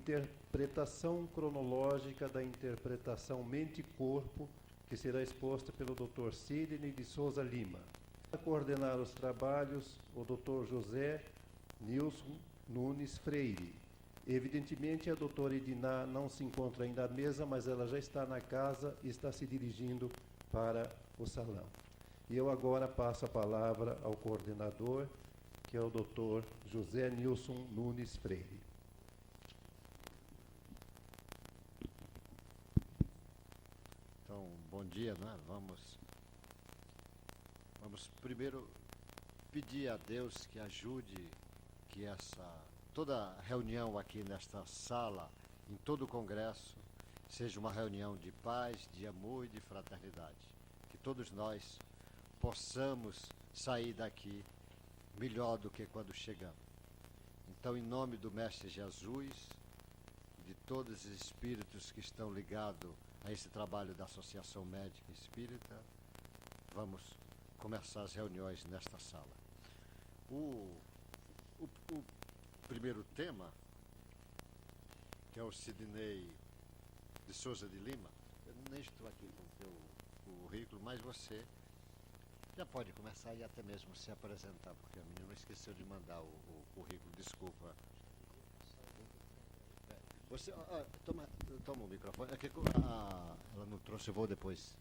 interpretação cronológica da interpretação mente e corpo, que será exposta pelo Dr. Sidney de Souza Lima. A coordenar os trabalhos, o Dr. José Nilson Nunes Freire. Evidentemente, a doutora Ediná não se encontra ainda à mesa, mas ela já está na casa e está se dirigindo para o salão. E eu agora passo a palavra ao coordenador, que é o Dr. José Nilson Nunes Freire. Então, bom dia, né? Vamos primeiro pedir a Deus que ajude que toda reunião aqui nesta sala, em todo o congresso, seja uma reunião de paz, de amor e de fraternidade. Que todos nós possamos sair daqui melhor do que quando chegamos. Então, em nome do Mestre Jesus, de todos os espíritos que estão ligados a esse trabalho da Associação Médica Espírita, vamos começar as reuniões nesta sala. O primeiro tema, que é o Sidney de Souza de Lima, eu nem estou aqui com o teu currículo, mas você já pode começar e até mesmo se apresentar, porque a menina esqueceu de mandar o currículo, desculpa. Você, toma o microfone, é que ela não trouxe, eu vou depois.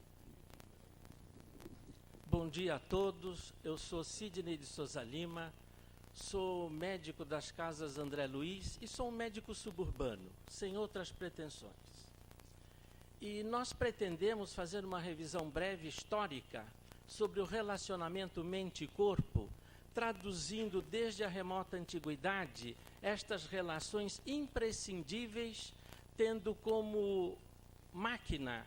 Bom dia a todos, eu sou Sidney de Souza Lima, sou médico das Casas André Luiz e sou um médico suburbano, sem outras pretensões. E nós pretendemos fazer uma revisão breve histórica sobre o relacionamento mente e corpo, traduzindo desde a remota antiguidade estas relações imprescindíveis, tendo como máquina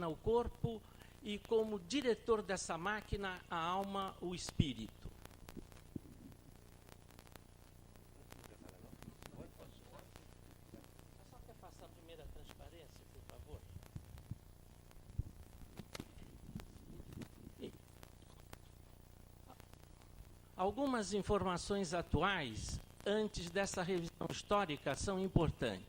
o corpo e como diretor dessa máquina a alma, o espírito. Só quer passar a primeira transparência, por favor? Algumas informações atuais, antes dessa revisão histórica, são importantes.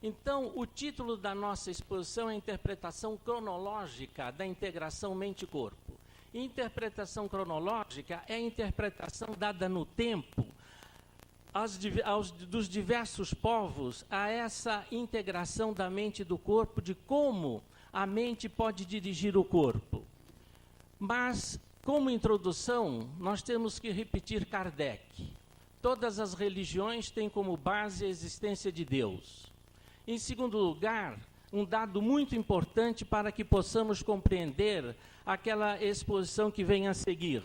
Então, o título da nossa exposição é a interpretação cronológica da integração mente-corpo. Interpretação cronológica é a interpretação dada no tempo dos diversos povos a essa integração da mente e do corpo, de como a mente pode dirigir o corpo. Mas, como introdução, nós temos que repetir Kardec. Todas as religiões têm como base a existência de Deus. Em segundo lugar, um dado muito importante para que possamos compreender aquela exposição que vem a seguir.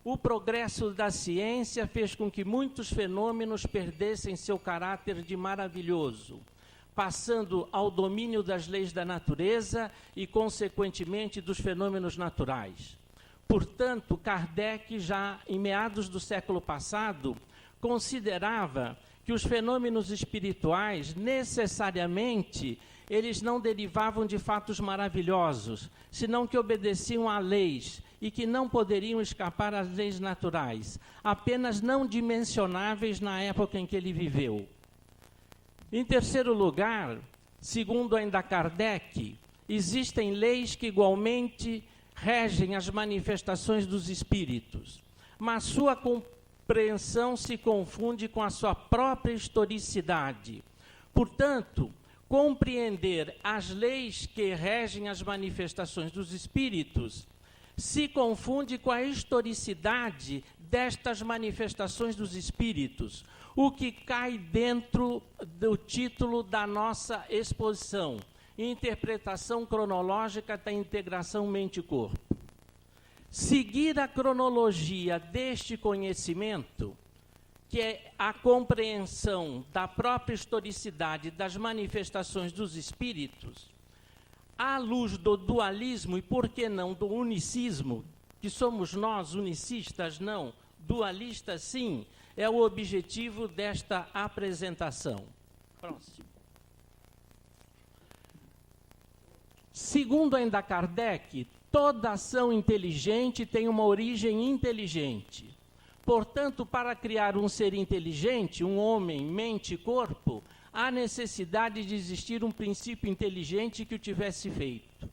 O progresso da ciência fez com que muitos fenômenos perdessem seu caráter de maravilhoso, passando ao domínio das leis da natureza e, consequentemente, dos fenômenos naturais. Portanto, Kardec, já em meados do século passado, considerava que os fenômenos espirituais, necessariamente, eles não derivavam de fatos maravilhosos, senão que obedeciam a leis e que não poderiam escapar às leis naturais, apenas não dimensionáveis na época em que ele viveu. Em terceiro lugar, segundo ainda Kardec, existem leis que igualmente regem as manifestações dos espíritos, mas sua compreensão se confunde com a sua própria historicidade. Portanto, compreender as leis que regem as manifestações dos espíritos se confunde com a historicidade destas manifestações dos espíritos, o que cai dentro do título da nossa exposição, Interpretação Cronológica da Integração Mente-Corpo. Seguir a cronologia deste conhecimento, que é a compreensão da própria historicidade das manifestações dos espíritos, à luz do dualismo e, por que não, do unicismo, que somos nós, unicistas não, dualistas sim, é o objetivo desta apresentação. Próximo. Segundo ainda Kardec, toda ação inteligente tem uma origem inteligente. Portanto, para criar um ser inteligente, um homem, mente e corpo, há necessidade de existir um princípio inteligente que o tivesse feito.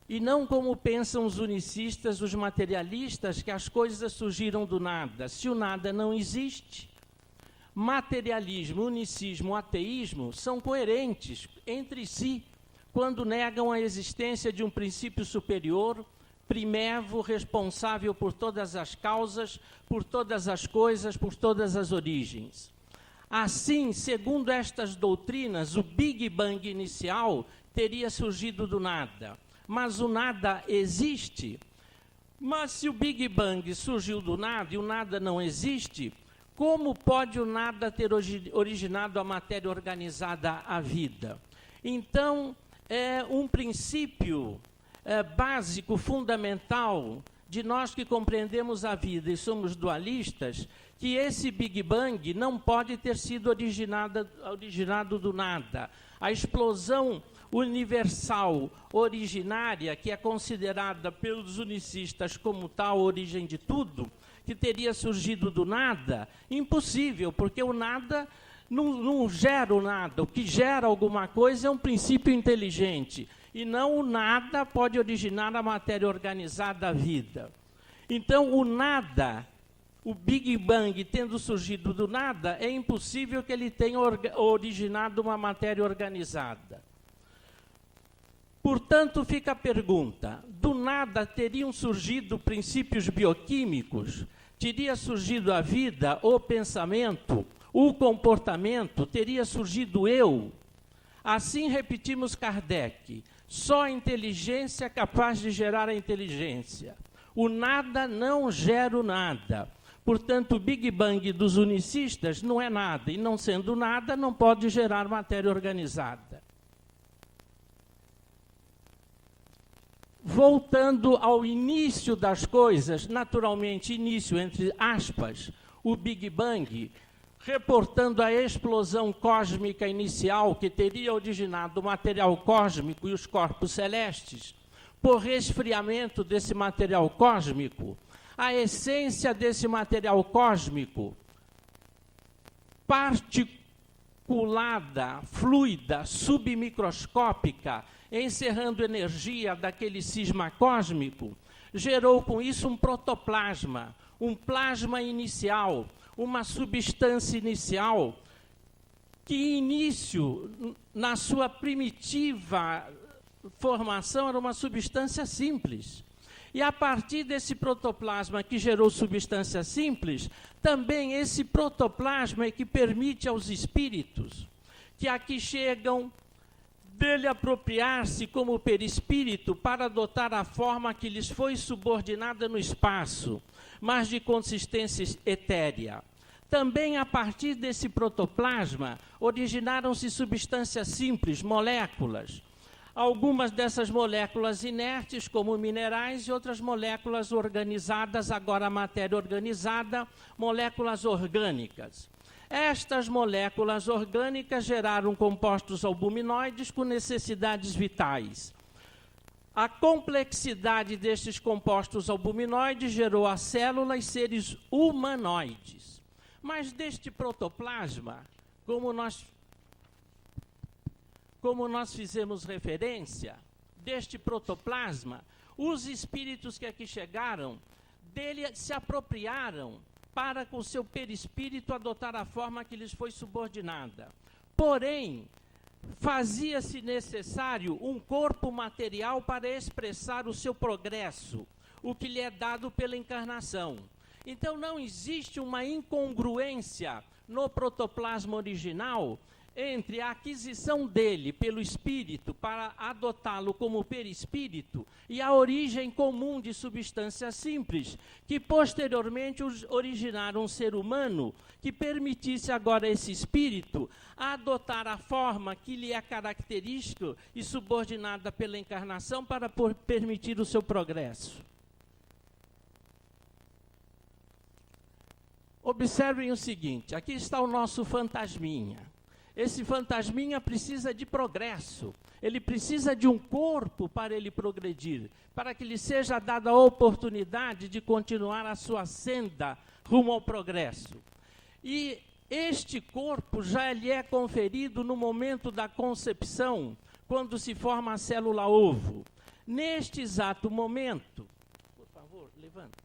E não como pensam os unicistas, os materialistas, que as coisas surgiram do nada. Se o nada não existe, materialismo, unicismo, ateísmo são coerentes entre si quando negam a existência de um princípio superior, primevo, responsável por todas as causas, por todas as coisas, por todas as origens. Assim, segundo estas doutrinas, o Big Bang inicial teria surgido do nada. Mas o nada existe. Mas se o Big Bang surgiu do nada e o nada não existe, como pode o nada ter originado a matéria organizada, a vida? Então, é um princípio básico, fundamental, de nós que compreendemos a vida e somos dualistas, que esse Big Bang não pode ter sido originado do nada. A explosão universal, originária, que é considerada pelos unicistas como tal origem de tudo, que teria surgido do nada, impossível, porque o nada não gera o nada. O que gera alguma coisa é um princípio inteligente, e não o nada pode originar a matéria organizada, a vida. Então, o nada, o Big Bang tendo surgido do nada, é impossível que ele tenha originado uma matéria organizada. Portanto, fica a pergunta, do nada teriam surgido princípios bioquímicos? Teria surgido a vida, o pensamento, o comportamento? Teria surgido eu? Assim repetimos Kardec, só a inteligência é capaz de gerar a inteligência. O nada não gera o nada. Portanto, o Big Bang dos unicistas não é nada, e não sendo nada, não pode gerar matéria organizada. Voltando ao início das coisas, naturalmente, início entre aspas, o Big Bang, reportando a explosão cósmica inicial que teria originado o material cósmico e os corpos celestes, por resfriamento desse material cósmico, a essência desse material cósmico, particulada, fluida, submicroscópica, encerrando energia daquele cisma cósmico, gerou com isso um protoplasma, um plasma inicial, uma substância inicial, que início, na sua primitiva formação, era uma substância simples. E a partir desse protoplasma que gerou substância simples, também esse protoplasma é que permite aos espíritos que aqui chegam dele apropriar-se como perispírito para adotar a forma que lhes foi subordinada no espaço, mas de consistência etérea. Também a partir desse protoplasma originaram-se substâncias simples, moléculas. Algumas dessas moléculas inertes, como minerais, e outras moléculas organizadas, agora a matéria organizada, moléculas orgânicas. Estas moléculas orgânicas geraram compostos albuminoides com necessidades vitais. A complexidade destes compostos albuminoides gerou a célula e seres humanoides. Mas deste protoplasma, como nós fizemos referência, deste protoplasma, os espíritos que aqui chegaram, dele se apropriaram para, com seu perispírito, adotar a forma que lhes foi subordinada. Porém, fazia-se necessário um corpo material para expressar o seu progresso, o que lhe é dado pela encarnação. Então, não existe uma incongruência no protoplasma original entre a aquisição dele pelo espírito para adotá-lo como perispírito e a origem comum de substâncias simples, que posteriormente originaram um ser humano que permitisse agora a esse espírito adotar a forma que lhe é característica e subordinada pela encarnação para permitir o seu progresso. Observem o seguinte, aqui está o nosso fantasminha. Esse fantasminha precisa de progresso. Ele precisa de um corpo para ele progredir, para que lhe seja dada a oportunidade de continuar a sua senda rumo ao progresso. E este corpo já lhe é conferido no momento da concepção, quando se forma a célula-ovo. Neste exato momento, por favor, levanta.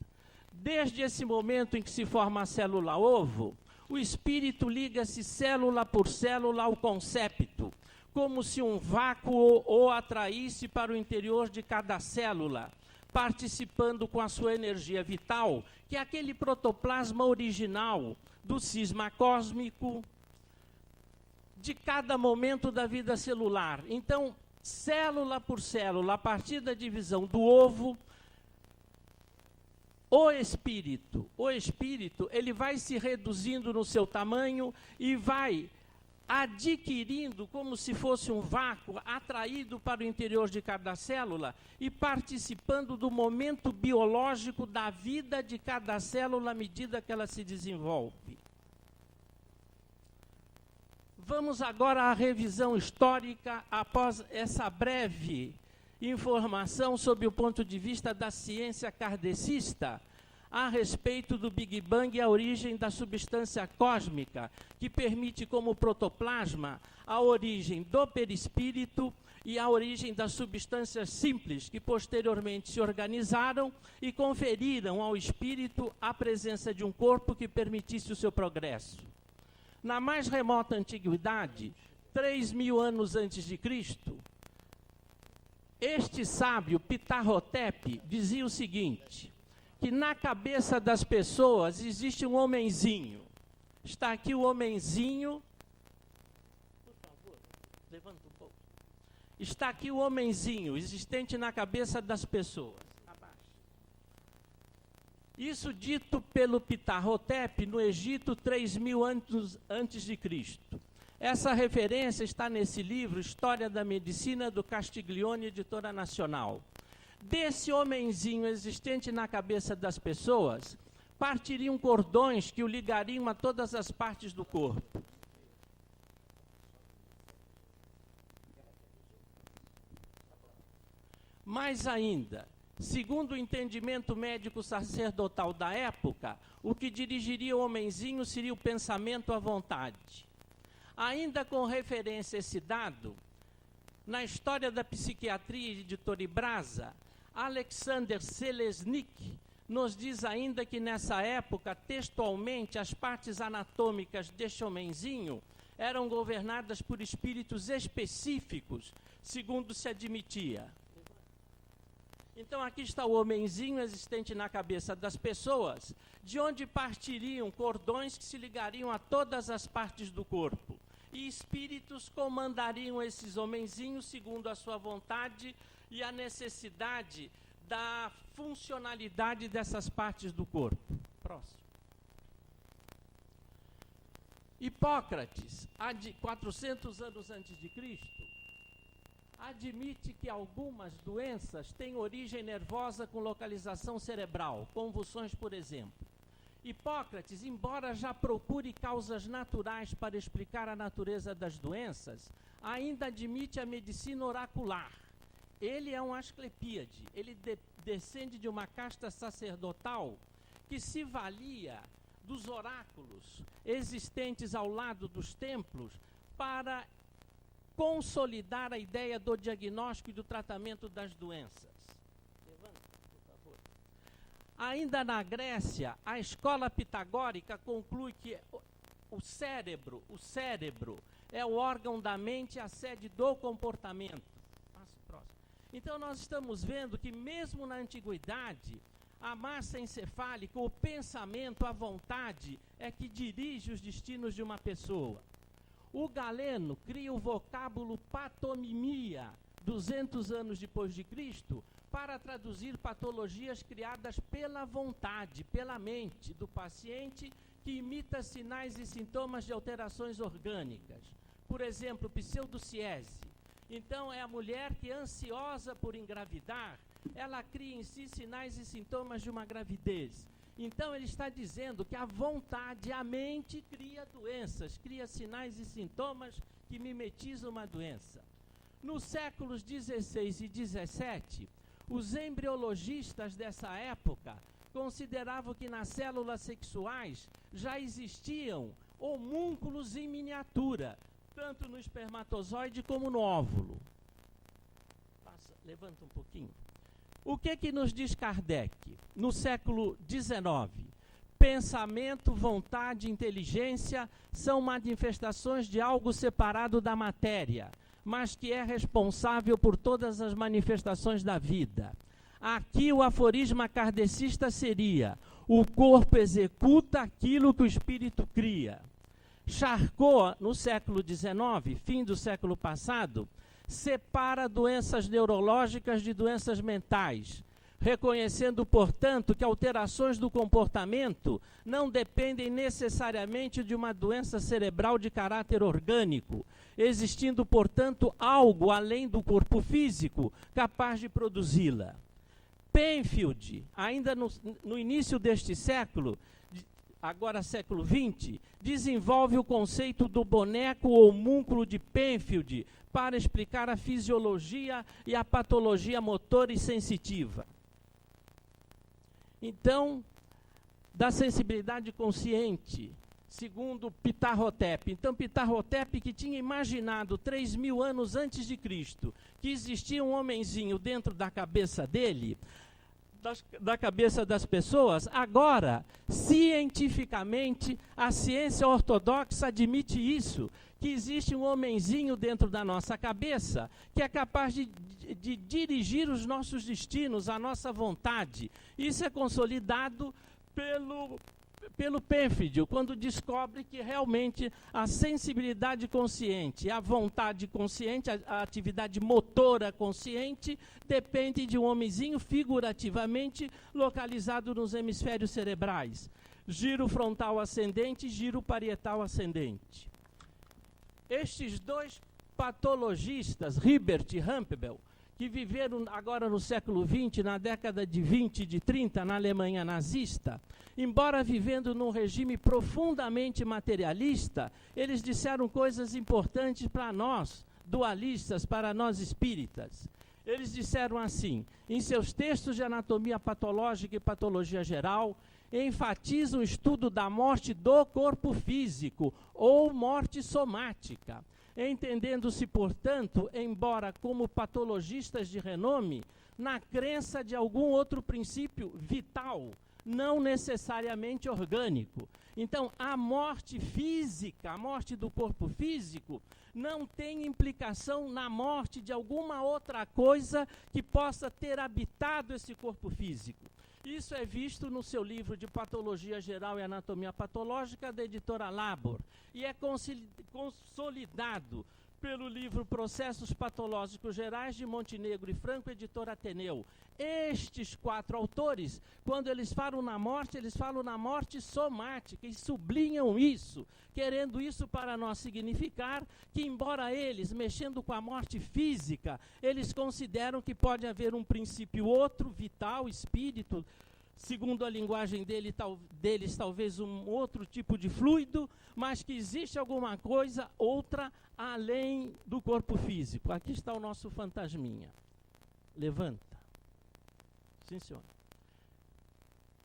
Desde esse momento em que se forma a célula-ovo, o espírito liga-se célula por célula ao concepto, como se um vácuo o atraísse para o interior de cada célula, participando com a sua energia vital, que é aquele protoplasma original do cisma cósmico de cada momento da vida celular. Então, célula por célula, a partir da divisão do ovo, o espírito, ele vai se reduzindo no seu tamanho e vai adquirindo, como se fosse um vácuo, atraído para o interior de cada célula e participando do momento biológico da vida de cada célula à medida que ela se desenvolve. Vamos agora à revisão histórica após essa breve informação sob o ponto de vista da ciência kardecista a respeito do Big Bang e a origem da substância cósmica, que permite como protoplasma a origem do perispírito e a origem das substâncias simples, que posteriormente se organizaram e conferiram ao espírito a presença de um corpo que permitisse o seu progresso. Na mais remota antiguidade, 3.000 anos antes de Cristo, este sábio Ptah-hotep dizia o seguinte, que na cabeça das pessoas existe um homenzinho. Está aqui o homenzinho. Por favor, levanta um pouco. Está aqui o homenzinho existente na cabeça das pessoas. Abaixo. Isso dito pelo Ptah-hotep no Egito 3.000 anos antes de Cristo. Essa referência está nesse livro, História da Medicina, do Castiglione, editora nacional. Desse homenzinho existente na cabeça das pessoas, partiriam cordões que o ligariam a todas as partes do corpo. Mais ainda, segundo o entendimento médico sacerdotal da época, o que dirigiria o homenzinho seria o pensamento à vontade. Ainda com referência a esse dado, na História da Psiquiatria de Toribrasa, Alexander Selesnik nos diz ainda que nessa época, textualmente, as partes anatômicas deste homenzinho eram governadas por espíritos específicos, segundo se admitia. Então aqui está o homenzinho existente na cabeça das pessoas, de onde partiriam cordões que se ligariam a todas as partes do corpo. E espíritos comandariam esses homenzinhos segundo a sua vontade e a necessidade da funcionalidade dessas partes do corpo. Próximo. Hipócrates, 400 anos antes de Cristo, admite que algumas doenças têm origem nervosa com localização cerebral, convulsões, por exemplo. Hipócrates, embora já procure causas naturais para explicar a natureza das doenças, ainda admite a medicina oracular. Ele é um asclepíade, ele descende de uma casta sacerdotal que se valia dos oráculos existentes ao lado dos templos para consolidar a ideia do diagnóstico e do tratamento das doenças. Levanta, por favor. Ainda na Grécia, a escola pitagórica conclui que o cérebro é o órgão da mente, a sede do comportamento. Então nós estamos vendo que mesmo na antiguidade, a massa encefálica, o pensamento, a vontade, é que dirige os destinos de uma pessoa. O Galeno cria o vocábulo patonimia, 200 anos depois de Cristo, para traduzir patologias criadas pela vontade, pela mente do paciente, que imita sinais e sintomas de alterações orgânicas. Por exemplo, pseudociese. Então, é a mulher que, ansiosa por engravidar, ela cria em si sinais e sintomas de uma gravidez. Então, ele está dizendo que a vontade, a mente, cria doenças, cria sinais e sintomas que mimetizam uma doença. Nos séculos 16 e 17, os embriologistas dessa época consideravam que nas células sexuais já existiam homúnculos em miniatura, tanto no espermatozoide como no óvulo. Levanta um pouquinho. O que nos diz Kardec? No século XIX, pensamento, vontade, inteligência são manifestações de algo separado da matéria, mas que é responsável por todas as manifestações da vida. Aqui o aforisma kardecista seria: o corpo executa aquilo que o espírito cria. Charcot, no século XIX, fim do século passado, separa doenças neurológicas de doenças mentais, reconhecendo, portanto, que alterações do comportamento não dependem necessariamente de uma doença cerebral de caráter orgânico, existindo, portanto, algo além do corpo físico capaz de produzi-la. Penfield, ainda no início deste século, agora século XX, desenvolve o conceito do boneco ou homúnculo de Penfield para explicar a fisiologia e a patologia motora e sensitiva. Então, da sensibilidade consciente, segundo Ptah-Hotep. Então, Ptah-Hotep, que tinha imaginado 3.000 anos antes de Cristo, que existia um homenzinho dentro da cabeça dele, da cabeça das pessoas, agora, cientificamente, a ciência ortodoxa admite isso, que existe um homenzinho dentro da nossa cabeça que é capaz de dirigir os nossos destinos, a nossa vontade. Isso é consolidado pelo Penfield, quando descobre que realmente a sensibilidade consciente, a vontade consciente, a atividade motora consciente, depende de um homenzinho figurativamente localizado nos hemisférios cerebrais. Giro frontal ascendente e giro parietal ascendente. Estes dois patologistas, Hibbert e Campbell, que viveram agora no século XX, na década de 20 e de 30, na Alemanha nazista, embora vivendo num regime profundamente materialista, eles disseram coisas importantes para nós, dualistas, para nós espíritas. Eles disseram assim, em seus textos de anatomia patológica e patologia geral, enfatizam o estudo da morte do corpo físico, ou morte somática, entendendo-se, portanto, embora como patologistas de renome, na crença de algum outro princípio vital, não necessariamente orgânico. Então, a morte física, a morte do corpo físico, não tem implicação na morte de alguma outra coisa que possa ter habitado esse corpo físico. Isso é visto no seu livro de Patologia Geral e Anatomia Patológica, da editora Labor, e é consolidado pelo livro Processos Patológicos Gerais, de Montenegro e Franco, editora Ateneu. Estes 4 autores, quando eles falam na morte somática, e sublinham isso, querendo isso para nós significar que, embora eles, mexendo com a morte física, eles consideram que pode haver um princípio outro, vital, espírito, segundo a linguagem deles, talvez um outro tipo de fluido, mas que existe alguma coisa outra além do corpo físico. Aqui está o nosso fantasminha. Levanta. Sim, senhor.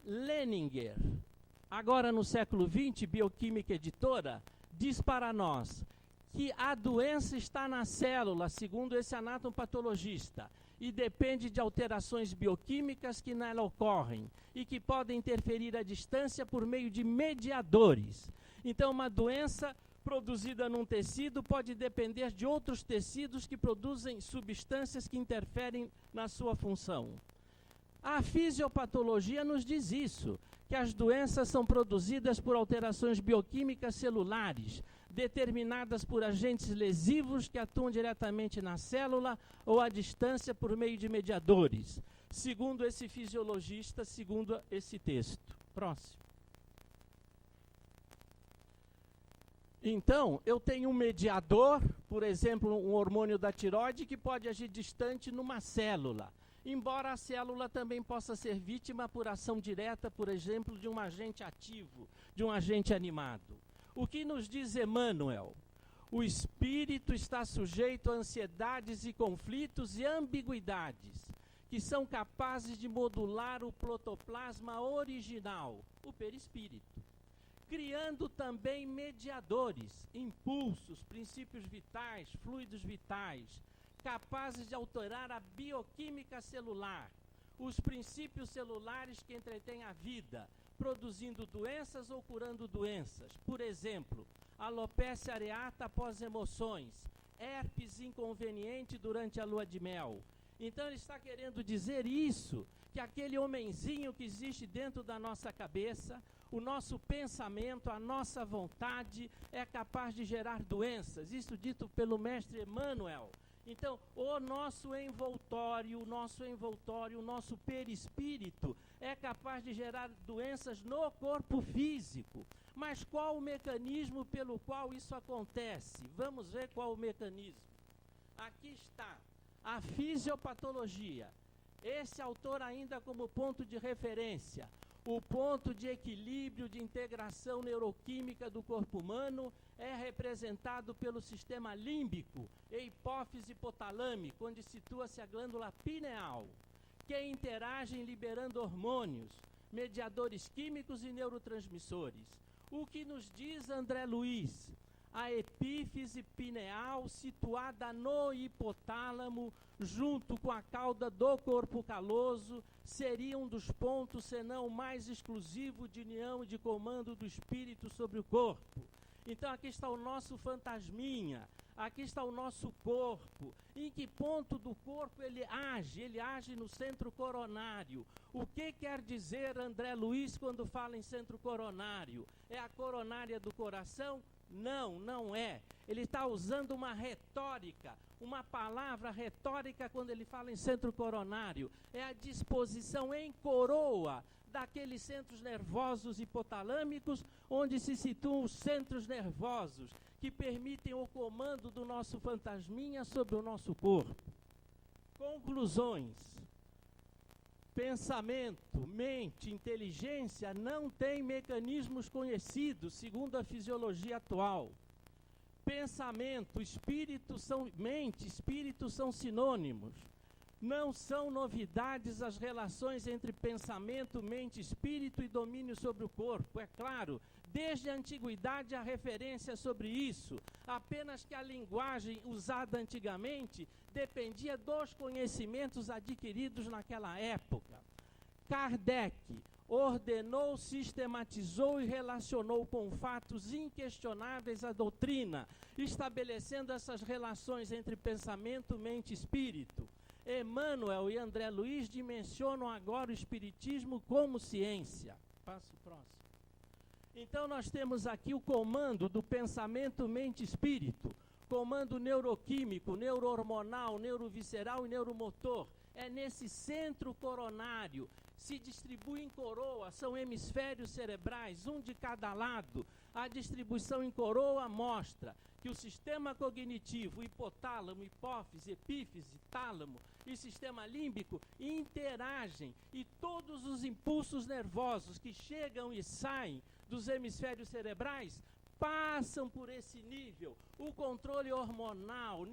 Leninger, agora no século XX, Bioquímica Editora, diz para nós que a doença está na célula, segundo esse anatomopatologista, e depende de alterações bioquímicas que nela ocorrem e que podem interferir à distância por meio de mediadores. Então, uma doença produzida num tecido pode depender de outros tecidos que produzem substâncias que interferem na sua função. A fisiopatologia nos diz isso, que as doenças são produzidas por alterações bioquímicas celulares, determinadas por agentes lesivos que atuam diretamente na célula ou à distância por meio de mediadores, segundo esse fisiologista, segundo esse texto. Próximo. Então, eu tenho um mediador, por exemplo, um hormônio da tireoide, que pode agir distante numa célula. embora a célula também possa ser vítima por ação direta, por exemplo, de um agente ativo, de um agente animado. O que nos diz Emmanuel? O espírito está sujeito a ansiedades e conflitos e ambiguidades, que são capazes de modular o protoplasma original, o perispírito, criando também mediadores, impulsos, princípios vitais, fluidos vitais, capazes de alterar a bioquímica celular, os princípios celulares que entretêm a vida, produzindo doenças ou curando doenças. Por exemplo, alopecia areata após emoções, herpes inconveniente durante a lua de mel. Então ele está querendo dizer isso, que aquele homenzinho que existe dentro da nossa cabeça, o nosso pensamento, a nossa vontade é capaz de gerar doenças. Isso dito pelo mestre Emmanuel. Então, o nosso envoltório, o nosso perispírito é capaz de gerar doenças no corpo físico. Mas qual o mecanismo pelo qual isso acontece? Vamos ver qual o mecanismo. Aqui está a fisiopatologia. Esse autor ainda como ponto de referência. O ponto de equilíbrio, de integração neuroquímica do corpo humano é representado pelo sistema límbico e hipófise hipotalâmico, onde situa-se a glândula pineal, que interagem liberando hormônios, mediadores químicos e neurotransmissores. O que nos diz André Luiz? A epífise pineal situada no hipotálamo, junto com a cauda do corpo caloso, seria um dos pontos, senão o mais exclusivo, de união e de comando do espírito sobre o corpo. Então aqui está o nosso fantasminha, aqui está o nosso corpo. Em que ponto do corpo ele age? Ele age no centro coronário. O que quer dizer André Luiz quando fala em centro coronário? É a coronária do coração? Não, não é. Ele está usando uma retórica, uma palavra retórica quando ele fala em centro coronário. É a disposição em coroa daqueles centros nervosos hipotalâmicos, onde se situam os centros nervosos, que permitem o comando do nosso fantasminha sobre o nosso corpo. Conclusões. Pensamento, mente, inteligência não têm mecanismos conhecidos, segundo a fisiologia atual. Pensamento, mente, espírito são sinônimos. Não são novidades as relações entre pensamento, mente, espírito e domínio sobre o corpo. É claro, desde a antiguidade há referência sobre isso, apenas que a linguagem usada antigamente dependia dos conhecimentos adquiridos naquela época. Kardec ordenou, sistematizou e relacionou com fatos inquestionáveis a doutrina, estabelecendo essas relações entre pensamento, mente e espírito. Emmanuel e André Luiz dimensionam agora o espiritismo como ciência. Passo próximo. Então nós temos aqui o comando do pensamento, mente e espírito. Comando neuroquímico, neurohormonal, neurovisceral e neuromotor. É nesse centro coronário, se distribui em coroa, são hemisférios cerebrais, um de cada lado. A distribuição em coroa mostra que o sistema cognitivo, hipotálamo, hipófise, epífise, tálamo e sistema límbico interagem, e todos os impulsos nervosos que chegam e saem dos hemisférios cerebrais passam por esse nível. O controle hormonal,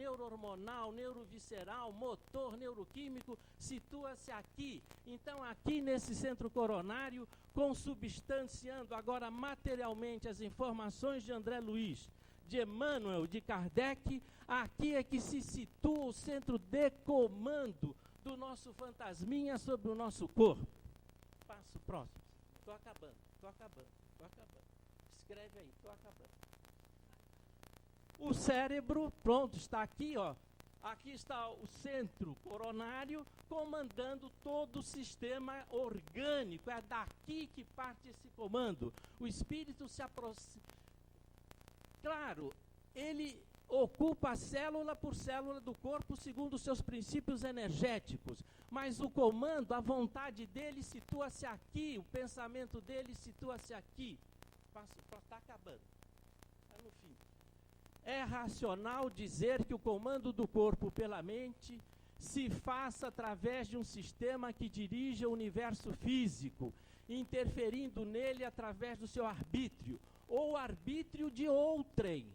neurovisceral, motor, neuroquímico, situa-se aqui. Então, aqui nesse centro coronário, consubstanciando agora materialmente as informações de André Luiz, de Emmanuel, de Kardec, aqui é que se situa o centro de comando do nosso fantasminha sobre o nosso corpo. Passo próximo. Estou acabando. Escreve aí, estou acabando. O cérebro, pronto, está aqui, ó. Aqui está o centro coronário comandando todo o sistema orgânico. É daqui que parte esse comando. O espírito se aproxima. Claro, ele ocupa célula por célula do corpo segundo os seus princípios energéticos. Mas o comando, a vontade dele situa-se aqui, o pensamento dele situa-se aqui. Está acabando. Está no fim. É racional dizer que o comando do corpo pela mente se faça através de um sistema que dirige o universo físico, interferindo nele através do seu arbítrio, ou arbítrio de outrem,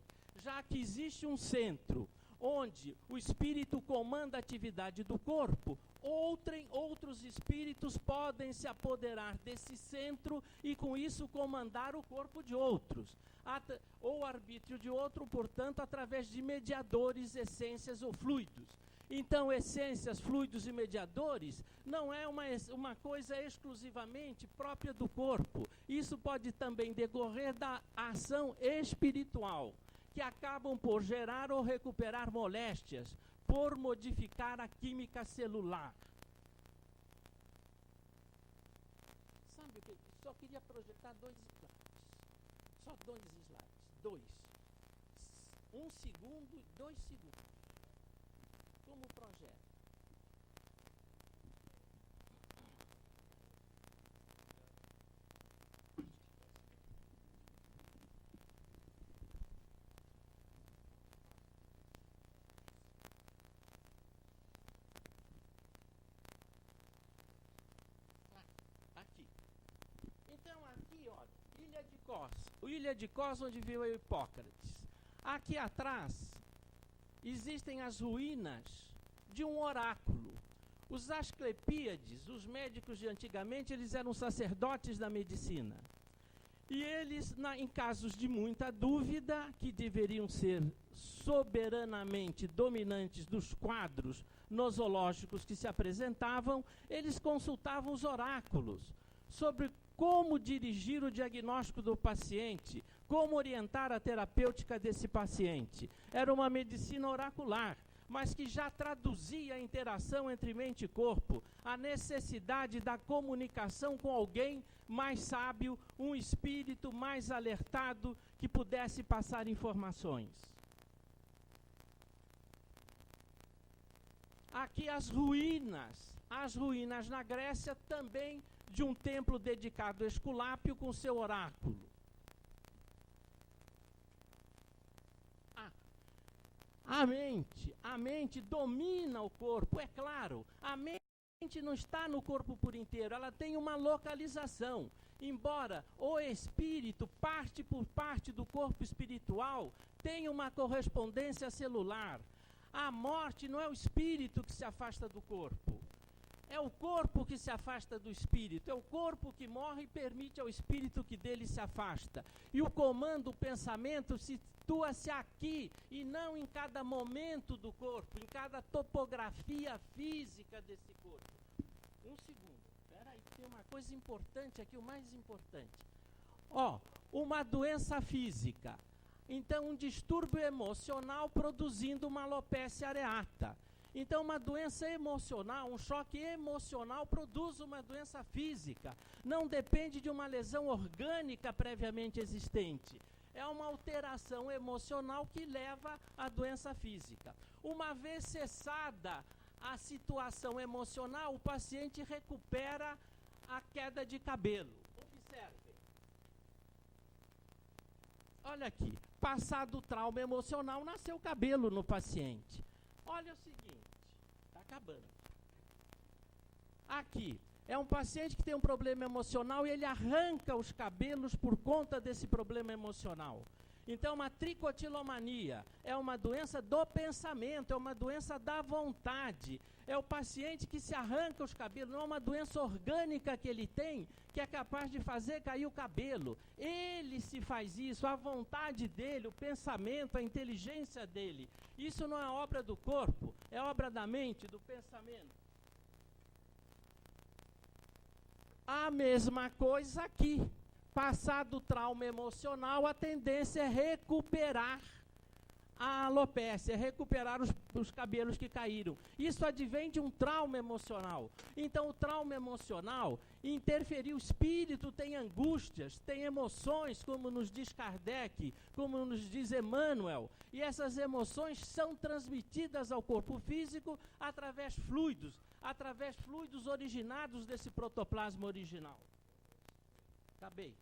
já que existe um centro onde o espírito comanda a atividade do corpo, outros espíritos podem se apoderar desse centro e com isso comandar o corpo de outros. Ou arbítrio de outro, portanto, através de mediadores, essências ou fluidos. Então, essências, fluidos e mediadores não é uma coisa exclusivamente própria do corpo. Isso pode também decorrer da ação espiritual, que acabam por gerar ou recuperar moléstias, por modificar a química celular. Sabe o que? Só queria projetar 2 slides. Só 2 slides. 2. 1 segundo e 2 segundos. Como projeto. Aqui. Então aqui, olha, Ilha de Kos. O Ilha de Kos, onde viu Hipócrates. Aqui atrás existem as ruínas de um oráculo. Os Asclepíades, os médicos de antigamente, eles eram sacerdotes da medicina. E eles, em casos de muita dúvida, que deveriam ser soberanamente dominantes dos quadros nosológicos que se apresentavam, eles consultavam os oráculos sobre como dirigir o diagnóstico do paciente, como orientar a terapêutica desse paciente. Era uma medicina oracular, mas que já traduzia a interação entre mente e corpo, a necessidade da comunicação com alguém mais sábio, um espírito mais alertado, que pudesse passar informações. Aqui as ruínas na Grécia também de um templo dedicado a Esculápio com seu oráculo. A mente domina o corpo, é claro. A mente não está no corpo por inteiro, ela tem uma localização. Embora o espírito, parte por parte do corpo espiritual, tenha uma correspondência celular. A morte não é o espírito que se afasta do corpo. É o corpo que se afasta do espírito, é o corpo que morre e permite ao espírito que dele se afasta. E o comando, o pensamento, situa-se aqui e não em cada momento do corpo, em cada topografia física desse corpo. Um segundo, espera aí, tem uma coisa importante aqui, o mais importante. Uma doença física. Então, um distúrbio emocional produzindo uma alopecia areata. Então, uma doença emocional, um choque emocional produz uma doença física. Não depende de uma lesão orgânica previamente existente. É uma alteração emocional que leva à doença física. Uma vez cessada a situação emocional, o paciente recupera a queda de cabelo. Observe. Olha aqui, passado o trauma emocional, nasceu cabelo no paciente. Olha o seguinte, está acabando. Aqui, é um paciente que tem um problema emocional e ele arranca os cabelos por conta desse problema emocional. Então, uma tricotilomania é uma doença do pensamento, é uma doença da vontade. É o paciente que se arranca os cabelos, não é uma doença orgânica que ele tem, que é capaz de fazer cair o cabelo. Ele se faz isso, a vontade dele, o pensamento, a inteligência dele. Isso não é obra do corpo, é obra da mente, do pensamento. A mesma coisa aqui. Passado o trauma emocional, a tendência é recuperar a alopecia, recuperar os cabelos que caíram. Isso advém de um trauma emocional. Então, o trauma emocional interferiu, o espírito tem angústias, tem emoções, como nos diz Kardec, como nos diz Emmanuel. E essas emoções são transmitidas ao corpo físico através fluidos originados desse protoplasma original. Acabei.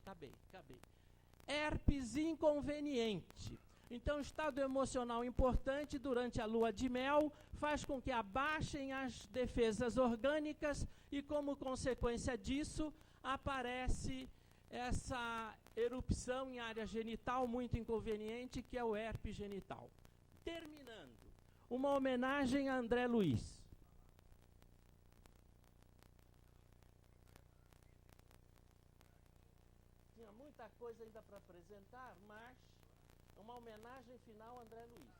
Herpes inconveniente. Então, o estado emocional importante durante a lua de mel faz com que abaixem as defesas orgânicas e, como consequência disso, aparece essa erupção em área genital muito inconveniente, que é o herpes genital. Terminando, uma homenagem a André Luiz. Tinha muita coisa ainda para apresentar, mas uma homenagem final a André Luiz.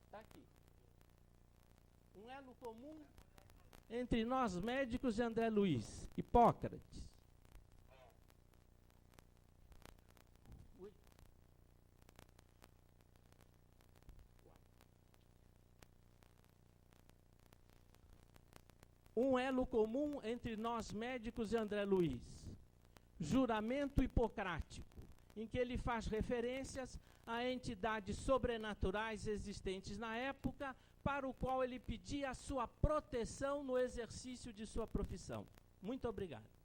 Está aqui. Um elo comum entre nós médicos e André Luiz, Hipócrates. Ui. Um elo comum entre nós médicos e André Luiz. Juramento hipocrático, em que ele faz referências a entidades sobrenaturais existentes na época, para o qual ele pedia a sua proteção no exercício de sua profissão. Muito obrigado.